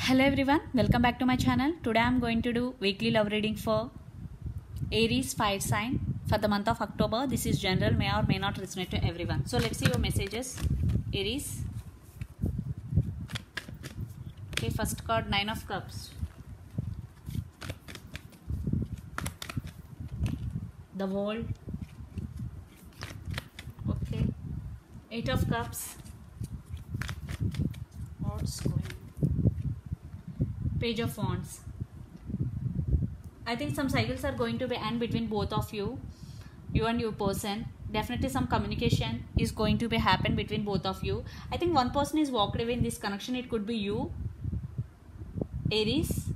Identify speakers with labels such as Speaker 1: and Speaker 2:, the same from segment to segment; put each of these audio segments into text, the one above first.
Speaker 1: Hello everyone, welcome back to my channel. Today I am going to do weekly love reading for Aries fire sign for the month of October. This is general, may or may not resonate to everyone. So let's see your messages. Aries. Okay, first card, 9 of Cups. The World. Okay. 8 of Cups. What's going on? Page of Wands. I think some cycles are going to be end between both of you and your person. Definitely some communication is going to be happen between both of you. I think one person is walked away in this connection. It could be you, Aries.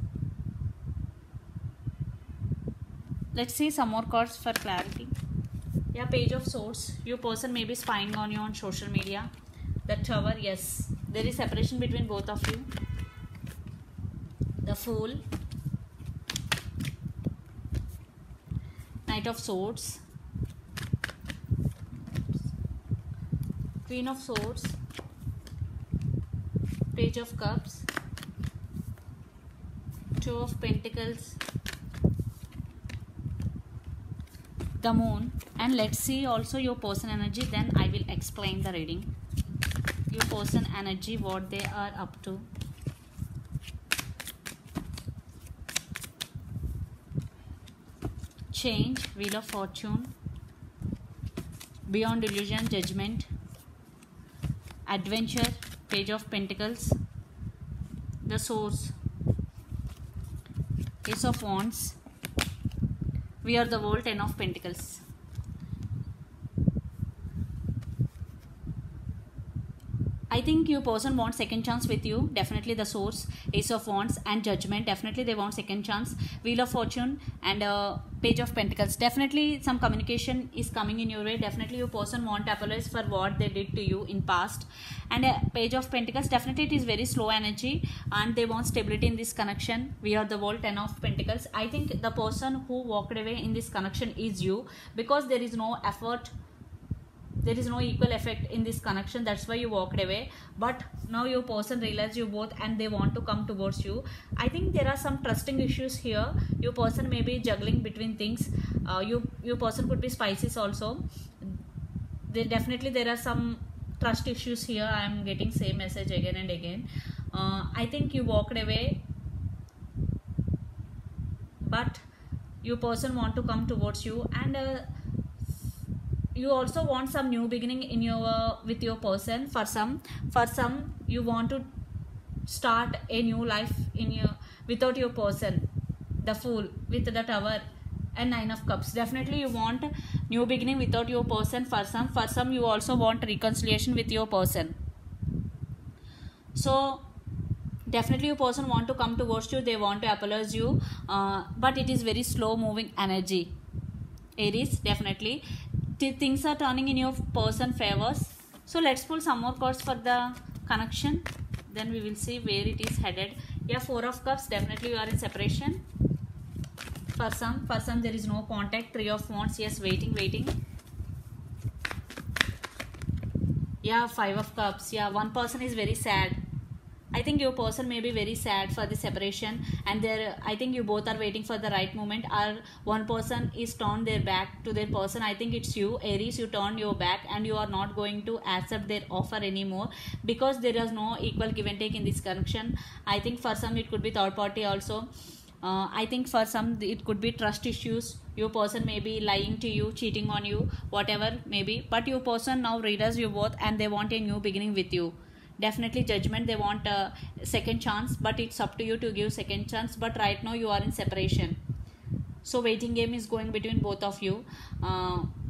Speaker 1: Let's see some more cards for clarity. Yeah, Page of Swords. Your person may be spying on you on social media. The Tower, yes. There is separation between both of you. The Fool. Knight of Swords. Queen of Swords. Page of Cups. Two of Pentacles. The Moon. And let's see also your person energy, then I will explain the reading. Your person energy, what they are up to. Change, Wheel of Fortune, Beyond Illusion, Judgment, Adventure, Page of Pentacles, The Source, Ace of Wands, We Are the World, 10 of Pentacles. I think your person wants second chance with you. Definitely the Source, Ace of Wands and Judgment. Definitely they want second chance. Wheel of Fortune and Page of Pentacles. Definitely some communication is coming in your way. Definitely your person want to apologize for what they did to you in past. And Page of Pentacles, definitely it is very slow energy and they want stability in this connection. We Are the World, 10 of Pentacles. I think the person who walked away in this connection is you, because there is no effort. There is no equal effect in this connection. That's why you walked away. But now your person realized you both and they want to come towards you. I think there are some trusting issues here. Your person may be juggling between things. Your person could be Pisces also. There are some trust issues here. I am getting same message again and again. I think you walked away, but your person want to come towards you, and you also want some new beginning in your with your person. For some you want to start a new life in your without your person. The Fool with the Tower and 9 of Cups. Definitely you want new beginning without your person. For some you also want reconciliation with your person. So definitely your person want to come towards you. They want to apologize you, but it is very slow moving energy, Aries. Definitely things are turning in your person favors. So let's pull some more cards for the connection, then we will see where it is headed. Yeah, 4 of Cups. Definitely you are in separation. For some there is no contact. 3 of Wands. Yes, waiting. Yeah, 5 of Cups. Yeah, one person is very sad. I think your person may be very sad for the separation, and I think you both are waiting for the right moment, or one person is turned their back to their person. I think it's you, Aries. You turned your back and you are not going to accept their offer anymore, because there is no equal give and take in this connection. I think for some it could be third party also. I think for some it could be trust issues. Your person may be lying to you, cheating on you, whatever maybe, but your person now realizes you both and they want a new beginning with you. Definitely Judgment, they want a second chance, but it's up to you to give second chance. But right now you are in separation, so waiting game is going between both of you.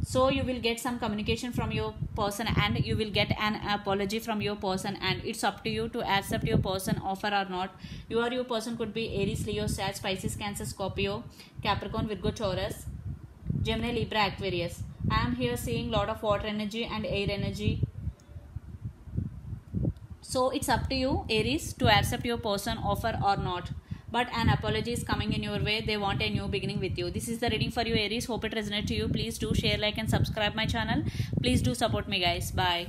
Speaker 1: So you will get some communication from your person and you will get an apology from your person, and it's up to you to accept your person offer or not. Your person could be Aries, Leo, Sag, Pisces, Cancer, Scorpio, Capricorn, Virgo, Taurus, Gemini, Libra, Aquarius. I am here seeing lot of water energy and air energy. So it's up to you, Aries, to accept your person offer or not. But an apology is coming in your way. They want a new beginning with you. This is the reading for you, Aries. Hope it resonates to you. Please do share, like and subscribe my channel. Please do support me, guys. Bye.